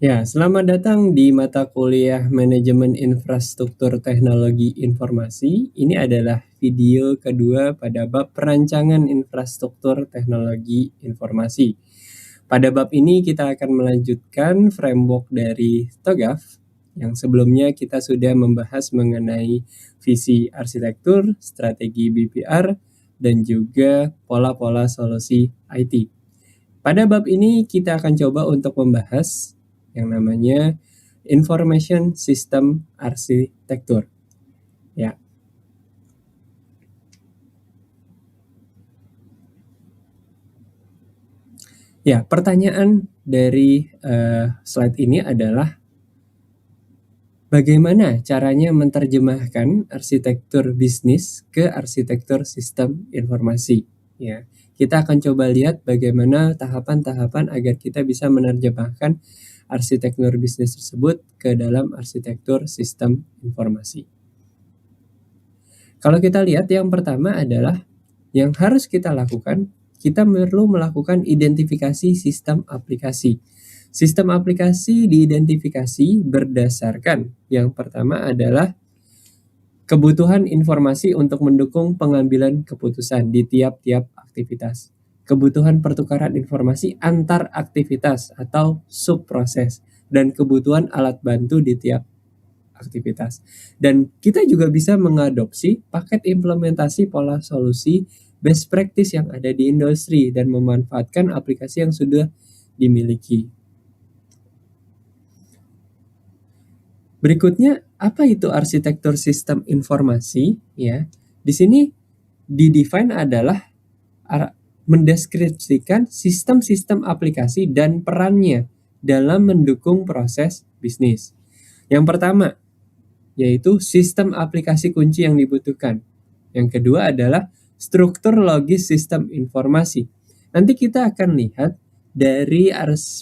Ya, selamat datang di mata kuliah Manajemen Infrastruktur Teknologi Informasi. Ini adalah video kedua pada bab perancangan infrastruktur teknologi informasi. Pada bab ini kita akan melanjutkan framework dari TOGAF yang sebelumnya kita sudah membahas mengenai visi arsitektur, strategi BPR, dan juga pola-pola solusi IT. Pada bab ini kita akan coba untuk membahas yang namanya Information System Architecture. Ya. Ya, pertanyaan dari slide ini adalah bagaimana caranya menerjemahkan arsitektur bisnis ke arsitektur sistem informasi. Ya, kita akan coba lihat bagaimana tahapan-tahapan agar kita bisa menerjemahkan arsitektur bisnis tersebut ke dalam arsitektur sistem informasi. Kalau kita lihat yang pertama adalah yang harus kita lakukan, kita perlu melakukan identifikasi sistem aplikasi. Sistem aplikasi diidentifikasi berdasarkan yang pertama adalah kebutuhan informasi untuk mendukung pengambilan keputusan di tiap-tiap aktivitas. Kebutuhan pertukaran informasi antar aktivitas atau subproses dan kebutuhan alat bantu di tiap aktivitas. Dan kita juga bisa mengadopsi paket implementasi pola solusi best practice yang ada di industri dan memanfaatkan aplikasi yang sudah dimiliki. Berikutnya, apa itu arsitektur sistem informasi? Ya, di sini di-define adalah mendeskripsikan sistem-sistem aplikasi dan perannya dalam mendukung proses bisnis. Yang pertama, yaitu sistem aplikasi kunci yang dibutuhkan. Yang kedua adalah struktur logis sistem informasi. Nanti kita akan lihat dari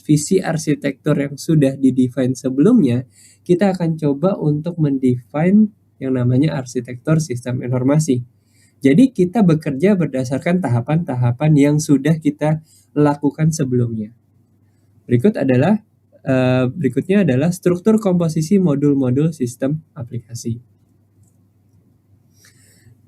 visi arsitektur yang sudah di-define sebelumnya, kita akan coba untuk mendefine yang namanya arsitektur sistem informasi. Jadi kita bekerja berdasarkan tahapan-tahapan yang sudah kita lakukan sebelumnya. Berikutnya adalah struktur komposisi modul-modul sistem aplikasi.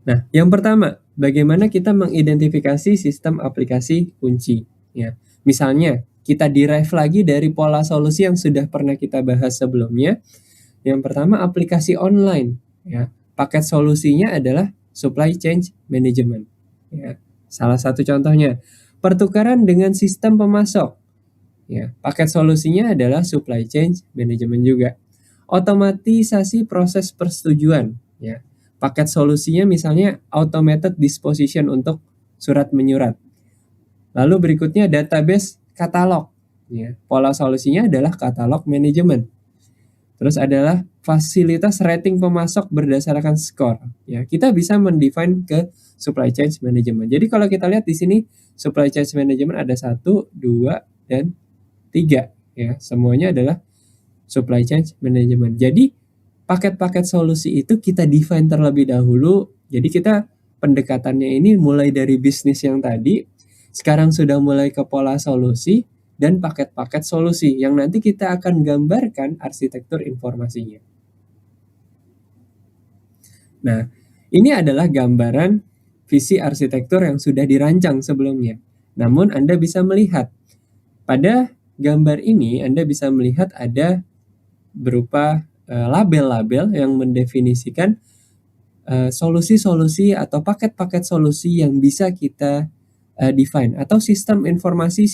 Nah, yang pertama, bagaimana kita mengidentifikasi sistem aplikasi kunci. Ya, misalnya, kita derive lagi dari pola solusi yang sudah pernah kita bahas sebelumnya. Yang pertama, aplikasi online. Ya, paket solusinya adalah supply chain management. Ya, salah satu contohnya, pertukaran dengan sistem pemasok. Ya, paket solusinya adalah supply chain management juga. Otomatisasi proses persetujuan. Ya, paket solusinya misalnya automated disposition untuk surat menyurat. Lalu berikutnya database katalog. Ya, pola solusinya adalah katalog manajemen. Terus adalah fasilitas rating pemasok berdasarkan skor. Ya, kita bisa mendefine ke supply chain management. Jadi kalau kita lihat di sini supply chain management ada 1, 2, dan 3. Ya, semuanya adalah supply chain management. Jadi paket-paket solusi itu kita define terlebih dahulu. Jadi kita pendekatannya ini mulai dari bisnis yang tadi, sekarang sudah mulai ke pola solusi dan paket-paket solusi yang nanti kita akan gambarkan arsitektur informasinya. Nah, ini adalah gambaran visi arsitektur yang sudah dirancang sebelumnya. Namun Anda bisa melihat pada gambar ini Anda bisa melihat ada berupa label-label yang mendefinisikan solusi-solusi atau paket-paket solusi yang bisa kita define atau sistem informasi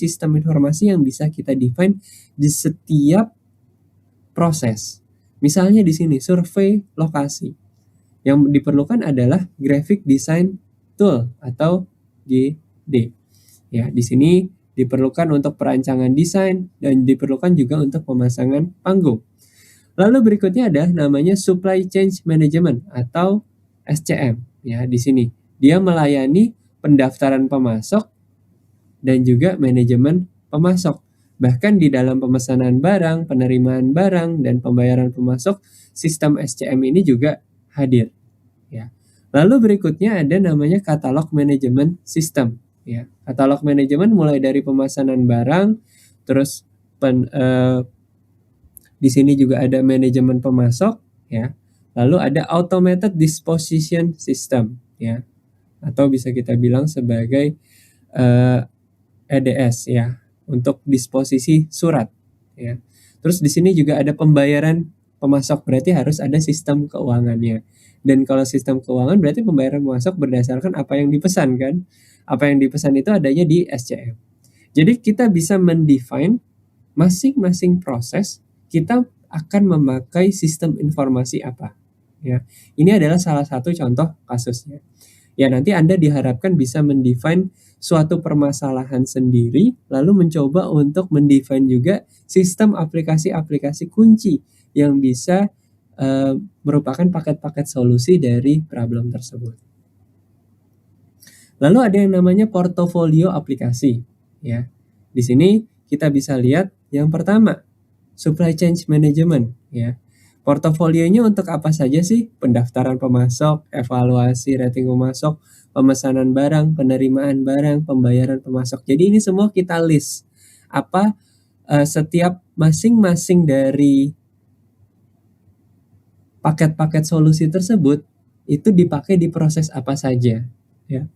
yang bisa kita define di setiap proses. Misalnya di sini survei lokasi. Yang diperlukan adalah graphic design tool atau GD. Ya, di sini diperlukan untuk perancangan desain dan diperlukan juga untuk pemasangan panggung. Lalu berikutnya ada namanya supply chain management atau SCM. Ya, di sini dia melayani pendaftaran pemasok dan juga manajemen pemasok. Bahkan di dalam pemesanan barang, penerimaan barang, dan pembayaran pemasok, sistem SCM ini juga hadir. Ya. Lalu berikutnya ada namanya katalog manajemen system. Ya, katalog manajemen mulai dari pemesanan barang, terus Di sini juga ada manajemen pemasok ya. Lalu ada automated disposition system ya. Atau bisa kita bilang sebagai EDS ya, untuk disposisi surat ya. Terus di sini juga ada pembayaran pemasok, berarti harus ada sistem keuangannya. Dan kalau sistem keuangan berarti pembayaran pemasok berdasarkan apa yang dipesan kan. Apa yang dipesan itu adanya di SCM. Jadi kita bisa mendefine masing-masing proses kita akan memakai sistem informasi apa. Ya, ini adalah salah satu contoh kasusnya. Ya, nanti Anda diharapkan bisa mendefine suatu permasalahan sendiri, lalu mencoba untuk mendefine juga sistem aplikasi-aplikasi kunci yang bisa merupakan paket-paket solusi dari problem tersebut. Lalu ada yang namanya portofolio aplikasi. Ya, di sini kita bisa lihat yang pertama, supply chain management. Ya, portofolionya untuk apa saja sih? Pendaftaran pemasok, evaluasi rating pemasok, pemesanan barang, penerimaan barang, pembayaran pemasok. Jadi ini semua kita list apa setiap masing-masing dari paket-paket solusi tersebut itu dipakai di proses apa saja. Ya.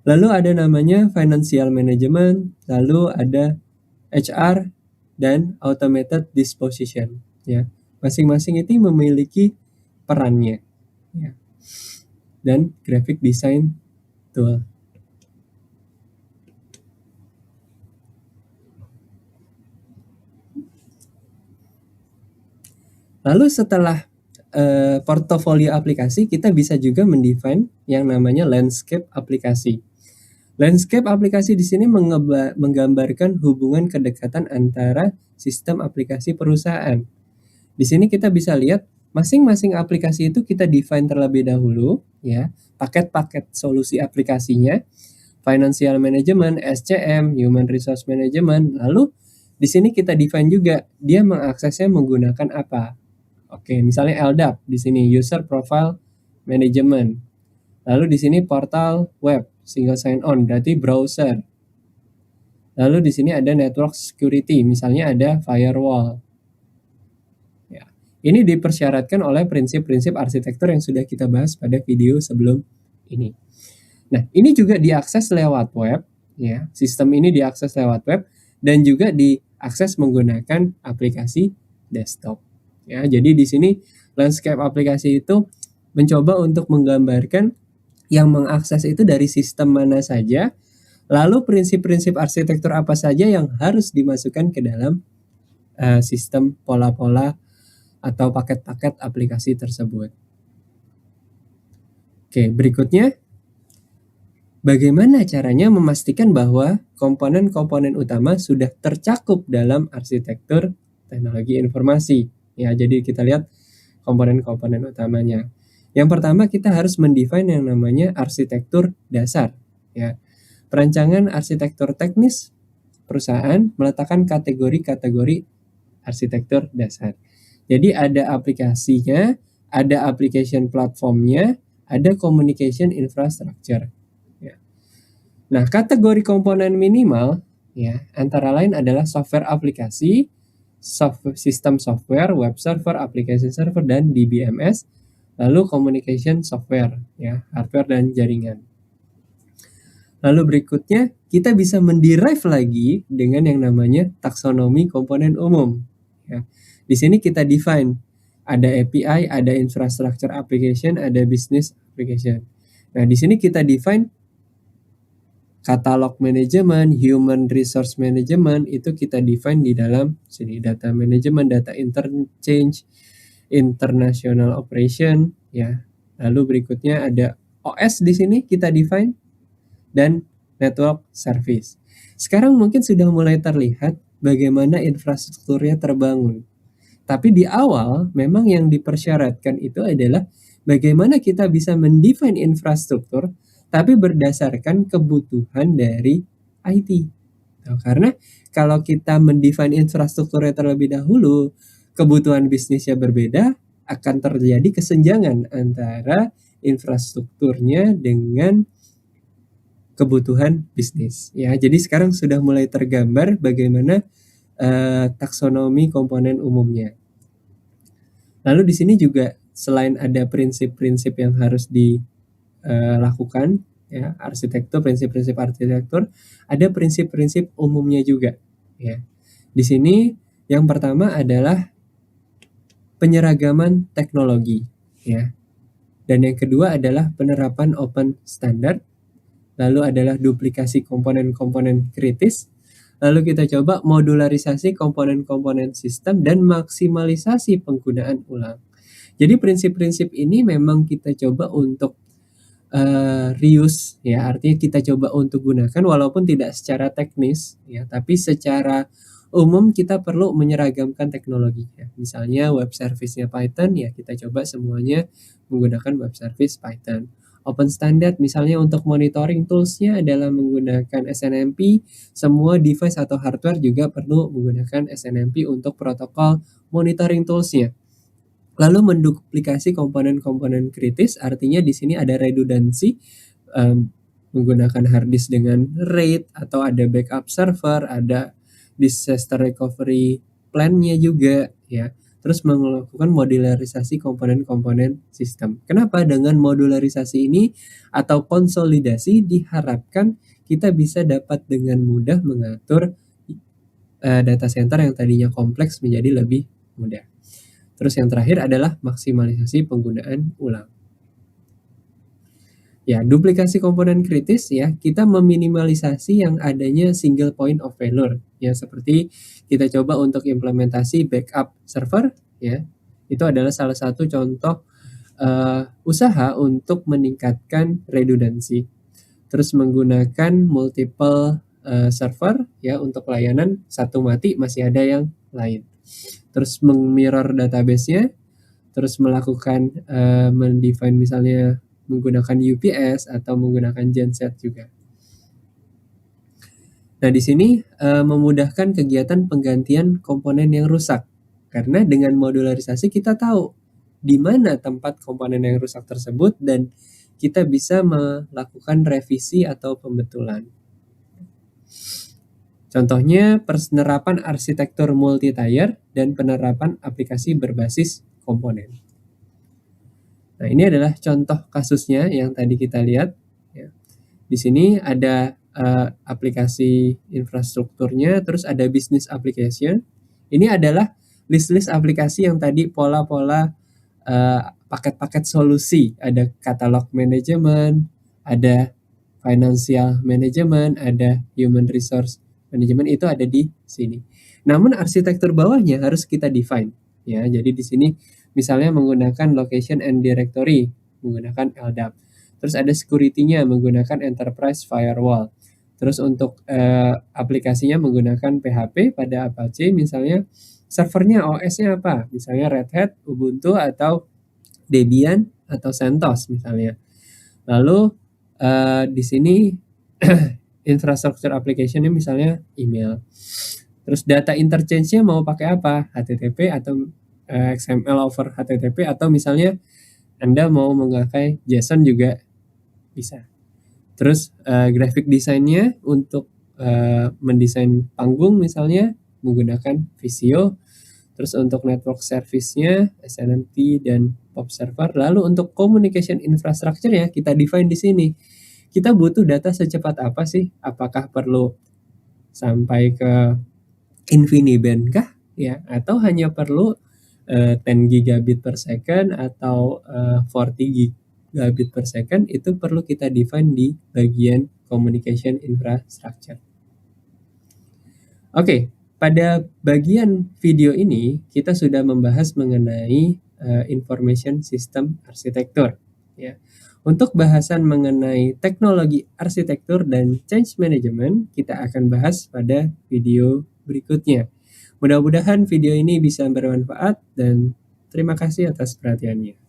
Lalu ada namanya financial management, lalu ada HR dan automated disposition. Ya, masing-masing itu memiliki perannya. Ya. Dan graphic design tool. Lalu setelah portofolio aplikasi, kita bisa juga mendefine yang namanya landscape aplikasi. Landscape aplikasi di sini menggambarkan hubungan kedekatan antara sistem aplikasi perusahaan. Di sini kita bisa lihat masing-masing aplikasi itu kita define terlebih dahulu ya, paket-paket solusi aplikasinya, financial management, SCM, human resource management. Lalu di sini kita define juga dia mengaksesnya menggunakan apa. Oke, misalnya LDAP di sini user profile management. Lalu di sini portal web, single sign on berarti browser. Lalu di sini ada network security, misalnya ada firewall. Ya. Ini dipersyaratkan oleh prinsip-prinsip arsitektur yang sudah kita bahas pada video sebelum ini. Nah, ini juga diakses lewat web, ya. Sistem ini diakses lewat web dan juga diakses menggunakan aplikasi desktop. Ya, jadi di sini landscape aplikasi itu mencoba untuk menggambarkan yang mengakses itu dari sistem mana saja, lalu prinsip-prinsip arsitektur apa saja yang harus dimasukkan ke dalam sistem pola-pola atau paket-paket aplikasi tersebut. Oke, berikutnya bagaimana caranya memastikan bahwa komponen-komponen utama sudah tercakup dalam arsitektur teknologi informasi. Ya, jadi kita lihat komponen-komponen utamanya. Yang pertama kita harus mendefine yang namanya arsitektur dasar. Ya, perancangan arsitektur teknis perusahaan meletakkan kategori-kategori arsitektur dasar. Jadi ada aplikasinya, ada application platformnya, ada communication infrastructure. Ya. Nah, kategori komponen minimal ya antara lain adalah software aplikasi, sistem software, web server, application server, dan DBMS. Lalu communication software, ya, hardware dan jaringan. Lalu berikutnya, kita bisa menderive lagi dengan yang namanya taksonomi komponen umum. Ya. Di sini kita define, ada API, ada infrastructure application, ada business application. Nah, di sini kita define katalog management, human resource management, itu kita define di dalam sini, data management, data interchange, international operation ya. Lalu berikutnya ada OS di sini kita define dan network service. Sekarang mungkin sudah mulai terlihat bagaimana infrastrukturnya terbangun. Tapi di awal memang yang dipersyaratkan itu adalah bagaimana kita bisa mendefine infrastruktur tapi berdasarkan kebutuhan dari IT. Nah, karena kalau kita mendefine infrastrukturnya terlebih dahulu, kebutuhan bisnisnya berbeda, akan terjadi kesenjangan antara infrastrukturnya dengan kebutuhan bisnis. Ya, jadi sekarang sudah mulai tergambar bagaimana taksonomi komponen umumnya. Lalu di sini juga selain ada prinsip-prinsip yang harus dilakukan, ya, prinsip-prinsip arsitektur, ada prinsip-prinsip umumnya juga, ya. Di sini yang pertama adalah penyeragaman teknologi, ya. Dan yang kedua adalah penerapan open standard. Lalu adalah duplikasi komponen-komponen kritis. Lalu kita coba modularisasi komponen-komponen sistem dan maksimalisasi penggunaan ulang. Jadi prinsip-prinsip ini memang kita coba untuk reuse, ya, artinya kita coba untuk gunakan walaupun tidak secara teknis, ya, tapi secara umum kita perlu menyeragamkan teknologinya. Misalnya web service-nya Python, ya kita coba semuanya menggunakan web service Python. Open standard misalnya untuk monitoring tools-nya adalah menggunakan SNMP, semua device atau hardware juga perlu menggunakan SNMP untuk protokol monitoring tools-nya. Lalu menduplikasi komponen-komponen kritis, artinya di sini ada redundancy, menggunakan hard disk dengan RAID, atau ada backup server, ada disaster recovery plan-nya juga, ya. Terus melakukan modularisasi komponen-komponen sistem. Kenapa? Dengan modularisasi ini atau konsolidasi diharapkan kita bisa dapat dengan mudah mengatur data center yang tadinya kompleks menjadi lebih mudah. Terus yang terakhir adalah maksimalisasi penggunaan ulang. Ya, duplikasi komponen kritis, ya, kita meminimalisasi yang adanya single point of failure, ya, seperti kita coba untuk implementasi backup server, ya. Itu adalah salah satu contoh usaha untuk meningkatkan redundancy. Terus menggunakan multiple server, ya, untuk layanan satu mati masih ada yang lain. Terus meng-mirror database-nya, terus melakukan mendefine misalnya menggunakan UPS atau menggunakan genset juga. Nah, di sini memudahkan kegiatan penggantian komponen yang rusak. Karena dengan modularisasi kita tahu di mana tempat komponen yang rusak tersebut dan kita bisa melakukan revisi atau pembetulan. Contohnya penerapan arsitektur multi-tier dan penerapan aplikasi berbasis komponen. Nah, ini adalah contoh kasusnya yang tadi kita lihat, ya. Di sini ada aplikasi infrastrukturnya, terus ada business application. Ini adalah list-list aplikasi yang tadi pola-pola paket-paket solusi. Ada catalog management, ada financial management, ada human resource manajemen, itu ada di sini. Namun arsitektur bawahnya harus kita define, ya. Jadi di sini misalnya menggunakan location and directory, menggunakan LDAP. Terus ada security-nya menggunakan enterprise firewall. Terus untuk aplikasinya menggunakan PHP pada Apache misalnya. Servernya OS-nya apa? Misalnya Red Hat, Ubuntu, atau Debian, atau CentOS misalnya. Lalu di sini infrastructure application-nya misalnya email. Terus data interchange-nya mau pakai apa? HTTP atau XML over HTTP, atau misalnya Anda mau memakai JSON juga bisa. Terus graphic design-nya untuk mendesain panggung misalnya menggunakan Visio. Terus untuk network service-nya SNMP dan POP server. Lalu untuk communication infrastructure-nya kita define di sini. Kita butuh data secepat apa sih? Apakah perlu sampai ke InfiniBand kah? Ya, atau hanya perlu 10 gigabit per second atau 40 gigabit per second? Itu perlu kita define di bagian communication infrastructure. Oke, pada bagian video ini kita sudah membahas mengenai information system architecture, ya. Untuk bahasan mengenai teknologi arsitektur dan change management, kita akan bahas pada video berikutnya. Mudah-mudahan video ini bisa bermanfaat dan terima kasih atas perhatiannya.